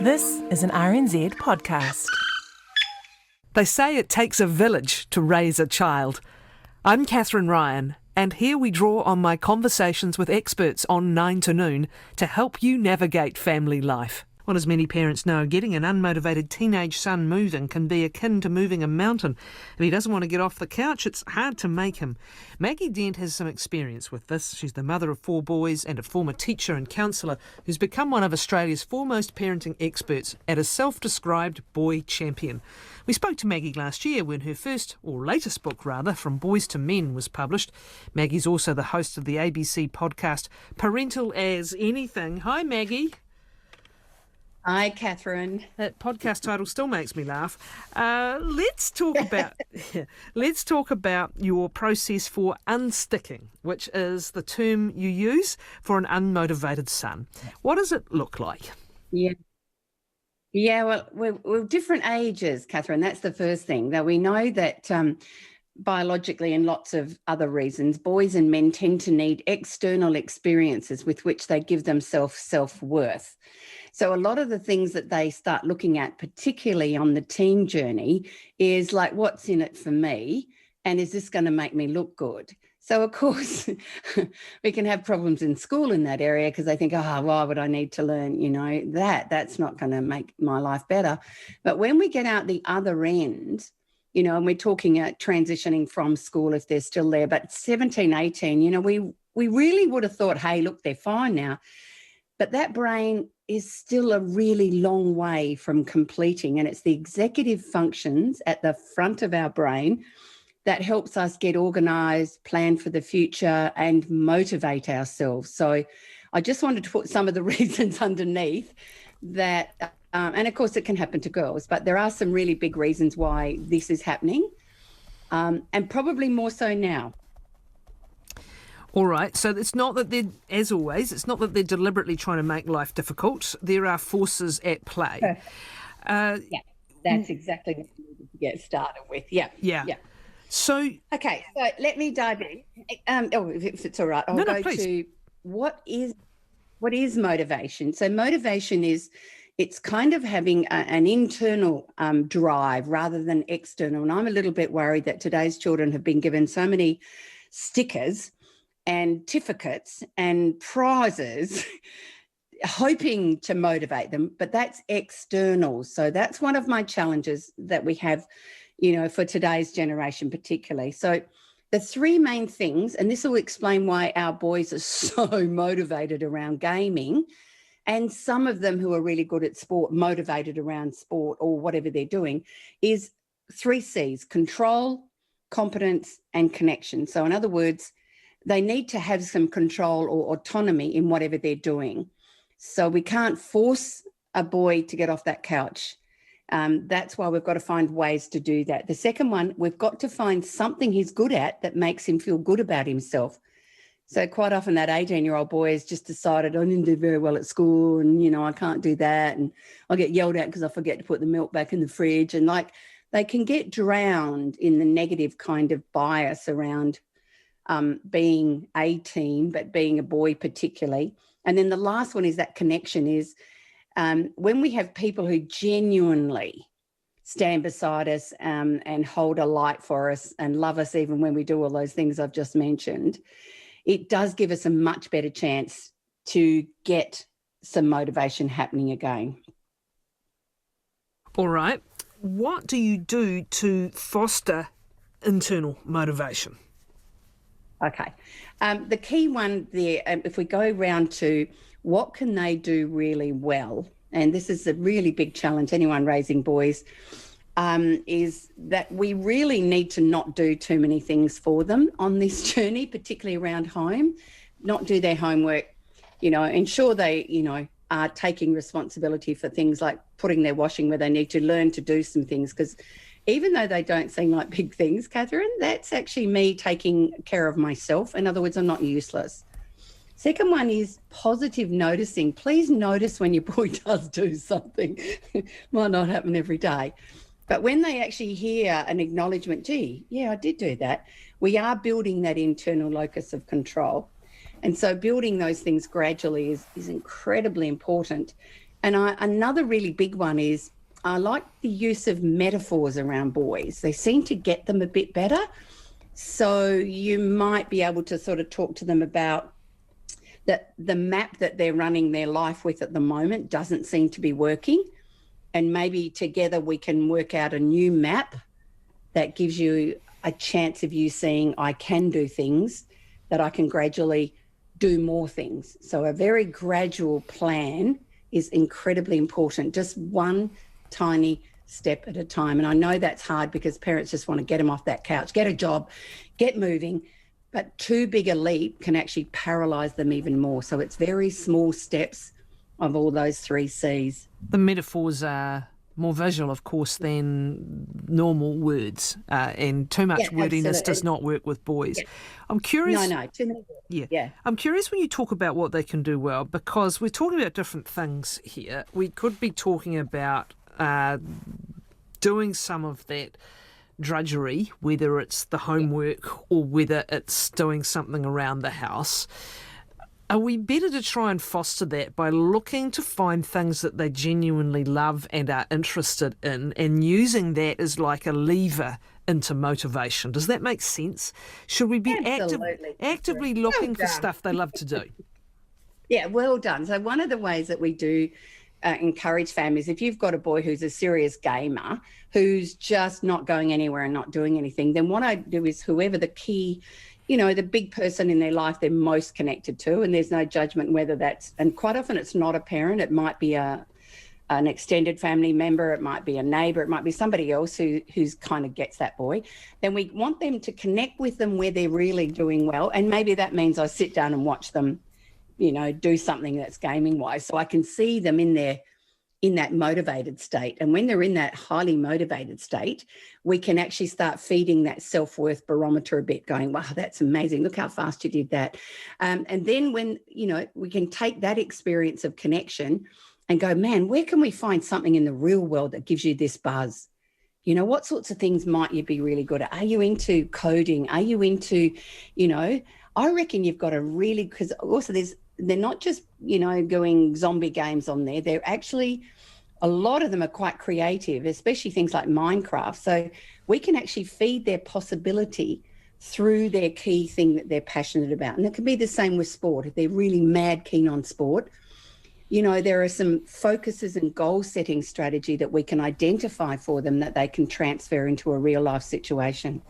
This is an RNZ podcast. They say it takes a village to raise a child. I'm Kathryn Ryan, and here we draw on my conversations with experts on 9 to Noon to help you navigate family life. Well, as many parents know, getting an unmotivated teenage son moving can be akin to moving a mountain. If he doesn't want to get off the couch, it's hard to make him. Maggie Dent has some experience with this. She's the mother of 4 boys and a former teacher and counsellor who's become one of Australia's foremost parenting experts and a self-described boy champion. We spoke to Maggie last year when her first, or latest book rather, From Boys to Men was published. Maggie's also the host of the ABC podcast Parental as Anything. Hi, Maggie. Hi, Kathryn. That podcast title still makes me laugh. Let's talk about your process for unsticking, which is the term you use for an unmotivated son. What does it look like? Yeah. Well, we're different ages, Kathryn. That's the first thing. That we know that biologically and lots of other reasons, boys and men tend to need external experiences with which they give themselves self-worth. So a lot of the things that they start looking at, particularly on the teen journey, is like, what's in it for me? And is this going to make me look good? So, of course, we can have problems in school in that area because they think, why would I need to learn, that? That's not going to make my life better. But when we get out the other end, and we're talking at transitioning from school if they're still there, but 17, 18, we really would have thought, hey, look, they're fine now. But that brain is still a really long way from completing, and it's the executive functions at the front of our brain that helps us get organised, plan for the future and motivate ourselves. So I just wanted to put some of the reasons underneath that, and of course it can happen to girls, but there are some really big reasons why this is happening, and probably more so now. All right, so it's not that they're, as always, it's not that they're deliberately trying to make life difficult. There are forces at play. Yeah, that's exactly what we need to get started with. Yeah. So, okay, so let me dive in. If it's all right, I'll go to what is motivation. So motivation is, it's kind of having an internal drive rather than external. And I'm a little bit worried that today's children have been given so many stickers and certificates and prizes hoping to motivate them, but that's external. So that's one of my challenges that we have, for today's generation particularly. So the 3 main things, and this will explain why our boys are so motivated around gaming, and some of them who are really good at sport, motivated around sport or whatever they're doing, is 3 C's: control, competence, and connection. So in other words, they need to have some control or autonomy in whatever they're doing. So we can't force a boy to get off that couch. That's why we've got to find ways to do that. The second one, we've got to find something he's good at that makes him feel good about himself. So quite often that 18-year-old boy has just decided, I didn't do very well at school and, I can't do that. And I'll get yelled at because I forget to put the milk back in the fridge. And they can get drowned in the negative kind of bias around being a teen, but being a boy particularly. And then the last one is that connection is when we have people who genuinely stand beside us and hold a light for us and love us even when we do all those things I've just mentioned, it does give us a much better chance to get some motivation happening again. All right. What do you do to foster internal motivation? Okay. The key one there, if we go around to what can they do really well, and this is a really big challenge, anyone raising boys, is that we really need to not do too many things for them on this journey, particularly around home, not do their homework, ensure they, are taking responsibility for things like putting their washing where they need to, learn to do some things, because even though they don't seem like big things, Kathryn, that's actually me taking care of myself. In other words, I'm not useless. Second one is positive noticing. Please notice when your boy does do something. Might not happen every day. But when they actually hear an acknowledgement, gee, yeah, I did do that, we are building that internal locus of control. And so building those things gradually is incredibly important. And another really big one is I like the use of metaphors around boys. They seem to get them a bit better. So you might be able to sort of talk to them about that the map that they're running their life with at the moment doesn't seem to be working. And maybe together we can work out a new map that gives you a chance of you seeing I can do things, that I can gradually do more things. So a very gradual plan is incredibly important, just one tiny step at a time. And I know that's hard because parents just want to get them off that couch, get a job, get moving, but too big a leap can actually paralyse them even more. So it's very small steps of all those 3 C's. The metaphors are more visual, of course, than normal words, and too much wordiness absolutely does not work with boys. Yeah. I'm curious. No, too many words. Yeah. I'm curious when you talk about what they can do well, because we're talking about different things here. We could be talking about doing some of that drudgery, whether it's the homework or whether it's doing something around the house. Are we better to try and foster that by looking to find things that they genuinely love and are interested in, and using that as like a lever into motivation? Does that make sense? Should we be actively looking for stuff they love to do? Yeah, well done. So one of the ways that we do encourage families, if you've got a boy who's a serious gamer, who's just not going anywhere and not doing anything, then what I do is whoever the key, the big person in their life they're most connected to, and there's no judgment whether that's, and quite often it's not a parent, it might be an extended family member, it might be a neighbour, it might be somebody else who's kind of gets that boy, then we want them to connect with them where they're really doing well. And maybe that means I sit down and watch them do something that's gaming wise, so I can see them in that motivated state. And when they're in that highly motivated state, we can actually start feeding that self-worth barometer a bit, going, wow, that's amazing, look how fast you did that. And then when we can take that experience of connection and go, man, where can we find something in the real world that gives you this buzz? What sorts of things might you be really good at? Are you into coding? Are you into, I reckon you've got a really, because also they're not just, going zombie games on there. They're actually, a lot of them are quite creative, especially things like Minecraft. So we can actually feed their possibility through their key thing that they're passionate about. And it can be the same with sport. If they're really mad keen on sport, there are some focuses and goal setting strategy that we can identify for them that they can transfer into a real life situation.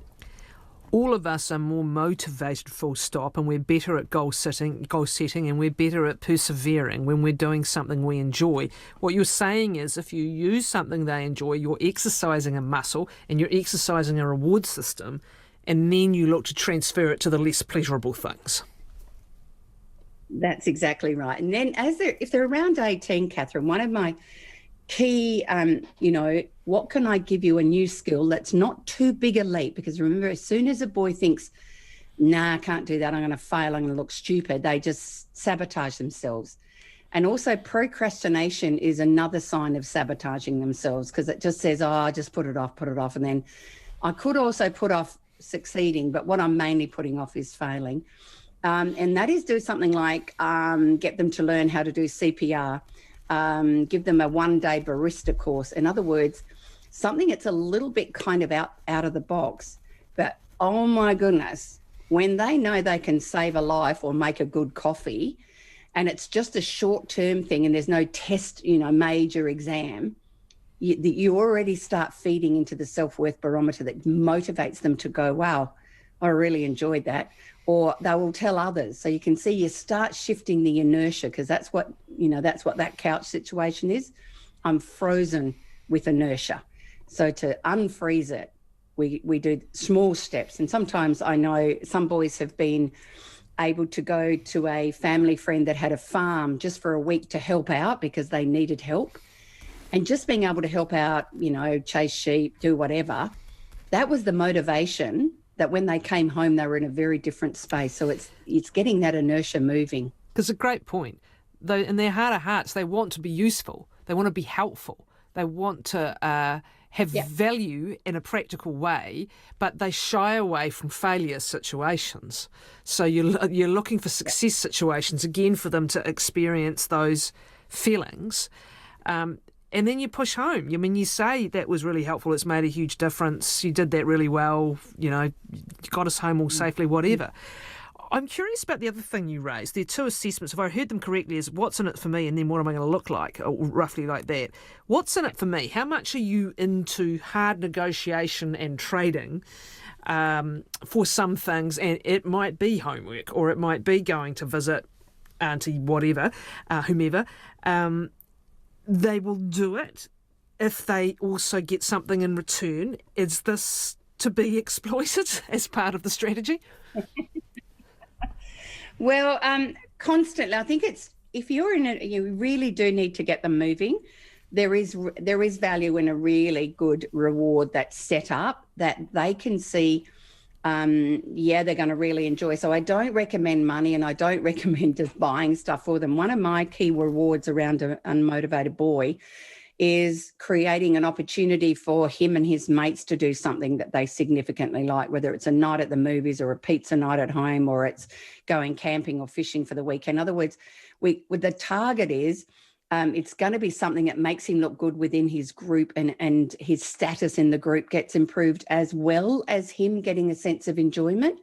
All of us are more motivated, full stop, and we're better at goal setting, and we're better at persevering when we're doing something we enjoy. What you're saying is if you use something they enjoy, you're exercising a muscle and you're exercising a reward system, and then you look to transfer it to the less pleasurable things. That's exactly right. And then if they're around 18, Kathryn, one of my key, what can I give you a new skill that's not too big a leap? Because remember, as soon as a boy thinks, nah, I can't do that, I'm going to fail, I'm going to look stupid, they just sabotage themselves. And also procrastination is another sign of sabotaging themselves, because it just says, I just put it off. And then I could also put off succeeding, but what I'm mainly putting off is failing. And that is do something like get them to learn how to do CPR, give them a one-day barista course. In other words, something that's a little bit kind of out of the box. But, oh, my goodness, when they know they can save a life or make a good coffee, and it's just a short-term thing and there's no test, major exam, you already start feeding into the self-worth barometer that motivates them to go, wow, I really enjoyed that. Or they will tell others. So you can see you start shifting the inertia, because that's what that couch situation is. I'm frozen with inertia. So to unfreeze it, we do small steps. And sometimes I know some boys have been able to go to a family friend that had a farm just for a week to help out because they needed help. And just being able to help out, chase sheep, do whatever, that was the motivation that when they came home, they were in a very different space. So it's getting that inertia moving. It's a great point. Though in their heart of hearts, they want to be useful. They want to be helpful. They want to have value in a practical way, but they shy away from failure situations. So you're looking for success situations, again, for them to experience those feelings. And then you push home. I mean, you say that was really helpful. It's made a huge difference. You did that really well. You got us home all safely, whatever. I'm curious about the other thing you raised. There are two assessments. If I heard them correctly, is what's in it for me and then what am I going to look like, or roughly like that. What's in it for me? How much are you into hard negotiation and trading for some things? And it might be homework or it might be going to visit auntie, whatever, whomever. They will do it if they also get something in return. Is this to be exploited as part of the strategy? Well, constantly. I think it's, if you're in it, you really do need to get them moving. There is value in a really good reward that's set up that they can see. They're going to really enjoy. So I don't recommend money and I don't recommend just buying stuff for them. One of my key rewards around an unmotivated boy is creating an opportunity for him and his mates to do something that they significantly like, whether it's a night at the movies or a pizza night at home, or it's going camping or fishing for the weekend. In other words, the target is it's going to be something that makes him look good within his group, and his status in the group gets improved, as well as him getting a sense of enjoyment.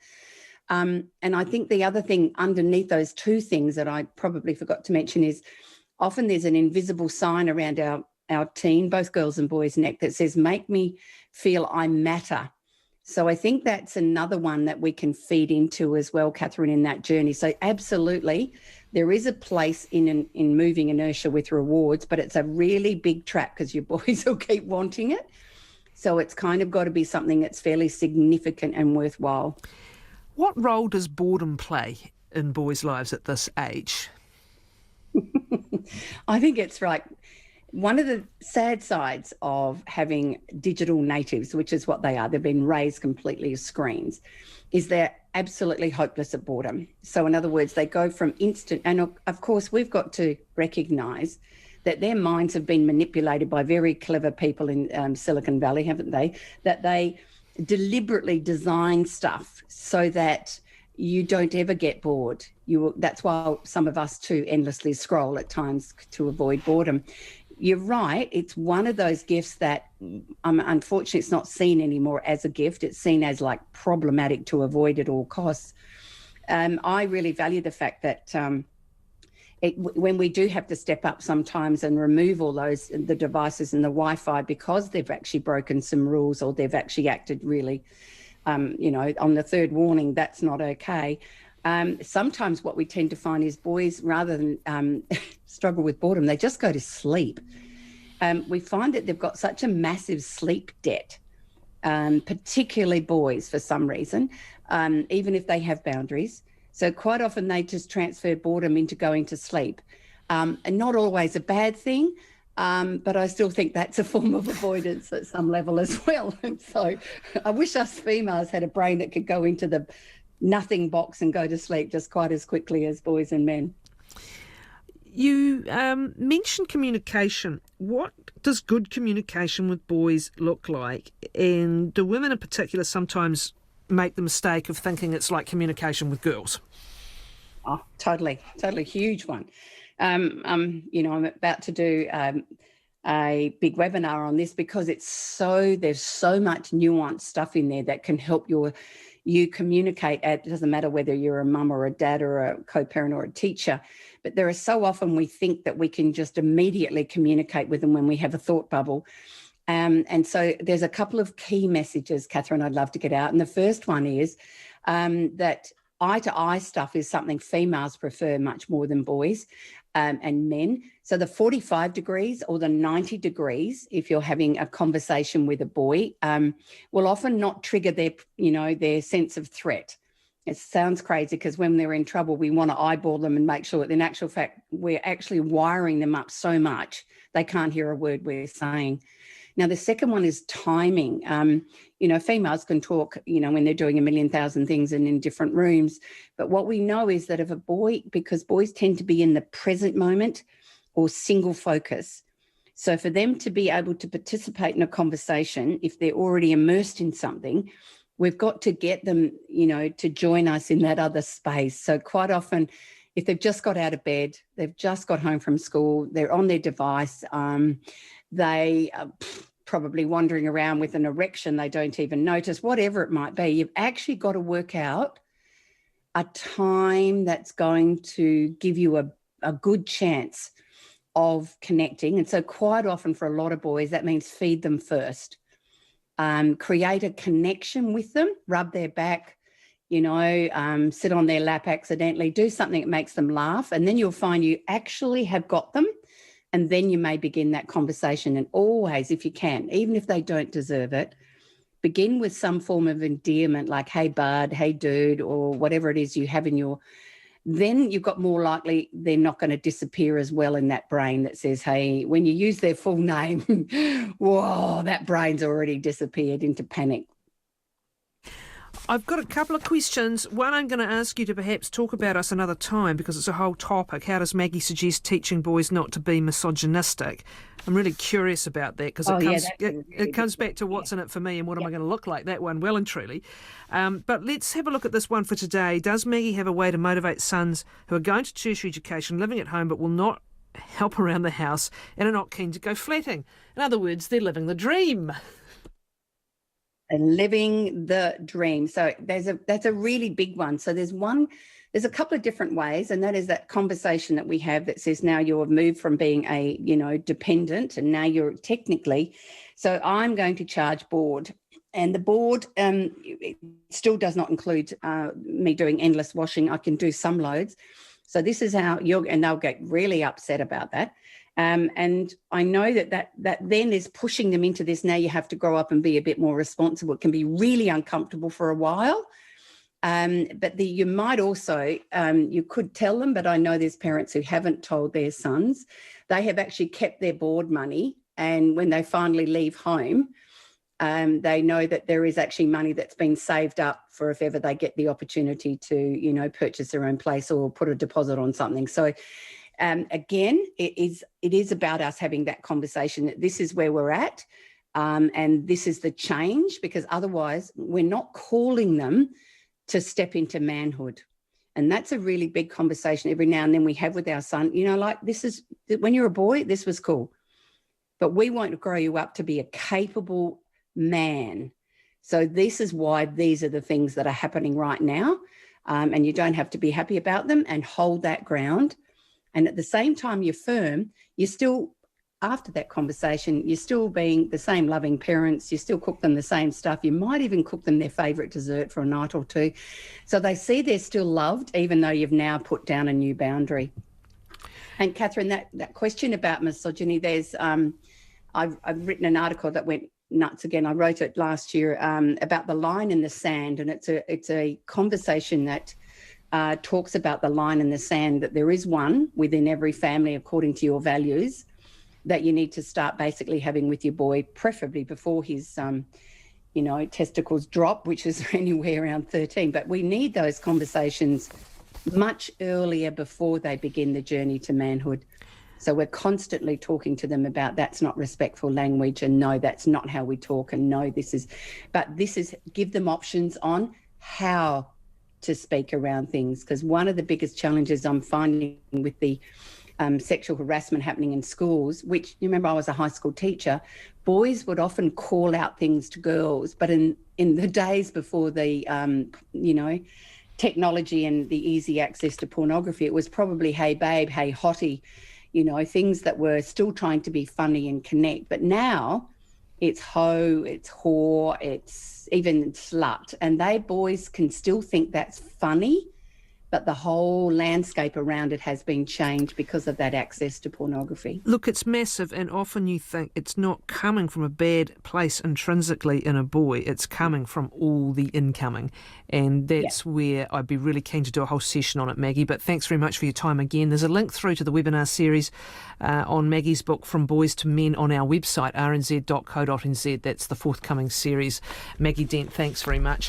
And I think the other thing underneath those two things that I probably forgot to mention is often there's an invisible sign around our teen, both girls and boys' neck, that says, make me feel I matter. So I think that's another one that we can feed into as well, Kathryn, in that journey. So absolutely, there is a place in moving inertia with rewards, but it's a really big trap because your boys will keep wanting it. So it's kind of got to be something that's fairly significant and worthwhile. What role does boredom play in boys' lives at this age? I think it's right. One of the sad sides of having digital natives, which is what they are, they've been raised completely as screens, is they're absolutely hopeless at boredom. So in other words, they go from instant, and of course we've got to recognise that their minds have been manipulated by very clever people in Silicon Valley, haven't they? That they deliberately design stuff so that you don't ever get bored. That's why some of us too endlessly scroll at times to avoid boredom. You're right. It's one of those gifts that unfortunately it's not seen anymore as a gift. It's seen as like problematic to avoid at all costs. I really value the fact that when we do have to step up sometimes and remove all the devices and the Wi-Fi because they've actually broken some rules or they've actually acted really, on the third warning, that's not okay. Sometimes what we tend to find is boys, rather than struggle with boredom, they just go to sleep. We find that they've got such a massive sleep debt, particularly boys for some reason, even if they have boundaries. So quite often they just transfer boredom into going to sleep, and not always a bad thing. But I still think that's a form of avoidance at some level as well. And so I wish us females had a brain that could go into the nothing box and go to sleep just quite as quickly as boys and men. You mentioned communication. What does good communication with boys look like? And do women in particular sometimes make the mistake of thinking it's like communication with girls? Oh, totally huge one. I'm about to do a big webinar on this because there's so much nuanced stuff in there that can help you communicate. It doesn't matter whether you're a mum or a dad or a co-parent or a teacher, but there are so often we think that we can just immediately communicate with them when we have a thought bubble. And so there's a couple of key messages, Kathryn, I'd love to get out. And the first one is that eye-to-eye stuff is something females prefer much more than boys and men. So the 45 degrees or the 90 degrees, if you're having a conversation with a boy, will often not trigger their sense of threat. It sounds crazy because when they're in trouble, we want to eyeball them and make sure that in actual fact, we're actually wiring them up so much they can't hear a word we're saying. Now, the second one is timing. Females can talk, when they're doing 1,000,000 things and in different rooms. But what we know is that if a boy, because boys tend to be in the present moment or single focus. So for them to be able to participate in a conversation, if they're already immersed in something, we've got to get them, to join us in that other space. So quite often, if they've just got out of bed, they've just got home from school, they're on their device, they are probably wandering around with an erection they don't even notice, whatever it might be, you've actually got to work out a time that's going to give you a good chance of connecting. And so quite often for a lot of boys, that means feed them first, create a connection with them, rub their back, sit on their lap accidentally, do something that makes them laugh, and then you'll find you actually have got them. And then you may begin that conversation. And always, if you can, even if they don't deserve it, begin with some form of endearment like, hey, bud, hey, dude, or whatever it is you have in your... Then you've got more likely they're not going to disappear as well in that brain that says, hey, when you use their full name, whoa, that brain's already disappeared into panic. I've got a couple of questions. One, I'm going to ask you to perhaps talk about us another time because it's a whole topic. How does Maggie suggest teaching boys not to be misogynistic? I'm really curious about that because it comes back to what's in it for me and what am I going to look like, that one, well and truly. But let's have a look at this one for today. Does Maggie have a way to motivate sons who are going to tertiary education, living at home, but will not help around the house and are not keen to go flatting? In other words, they're living the dream. And living the dream. So that's a really big one. So there's a couple of different ways, and that is that conversation that we have that says now you've moved from being a, dependent, and now you're technically, so I'm going to charge board. And the board it still does not include me doing endless washing. I can do some loads. So this is how and they'll get really upset about that. And I know that then is pushing them into this. Now you have to grow up and be a bit more responsible. It can be really uncomfortable for a while. But you might also, you could tell them, but I know there's parents who haven't told their sons. They have actually kept their board money. And when they finally leave home, they know that there is actually money that's been saved up for if ever they get the opportunity to, purchase their own place or put a deposit on something. So again, it is about us having that conversation that this is where we're at and this is the change, because otherwise we're not calling them to step into manhood. And that's a really big conversation every now and then we have with our son. This is, when you're a boy, this was cool, but we want to grow you up to be a capable man. So this is why these are the things that are happening right now. And you don't have to be happy about them, and hold that ground. And at the same time, you're firm, you're still, after that conversation, you're still being the same loving parents, you still cook them the same stuff, you might even cook them their favourite dessert for a night or two. So they see they're still loved, even though you've now put down a new boundary. And Kathryn, that question about misogyny, there's, I've written an article that went nuts again. I wrote it last year about the line in the sand, and it's a conversation that talks about the line in the sand, that there is one within every family according to your values that you need to start basically having with your boy, preferably before his, testicles drop, which is anywhere around 13. But we need those conversations much earlier before they begin the journey to manhood. So we're constantly talking to them about that's not respectful language, and no, that's not how we talk, and no, this is give them options on how to speak around things. Because one of the biggest challenges I'm finding with the sexual harassment happening in schools, which, you remember I was a high school teacher, boys would often call out things to girls, but in the days before the, technology and the easy access to pornography, it was probably, hey babe, hey hottie, things that were still trying to be funny and connect. But now it's hoe, it's whore, it's even slut. And they boys can still think that's funny, but the whole landscape around it has been changed because of that access to pornography. Look, it's massive, and often you think it's not coming from a bad place intrinsically in a boy, it's coming from all the incoming. And that's where I'd be really keen to do a whole session on it, Maggie. But thanks very much for your time again. There's a link through to the webinar series on Maggie's book, From Boys to Men, on our website, rnz.co.nz. That's the forthcoming series. Maggie Dent, thanks very much.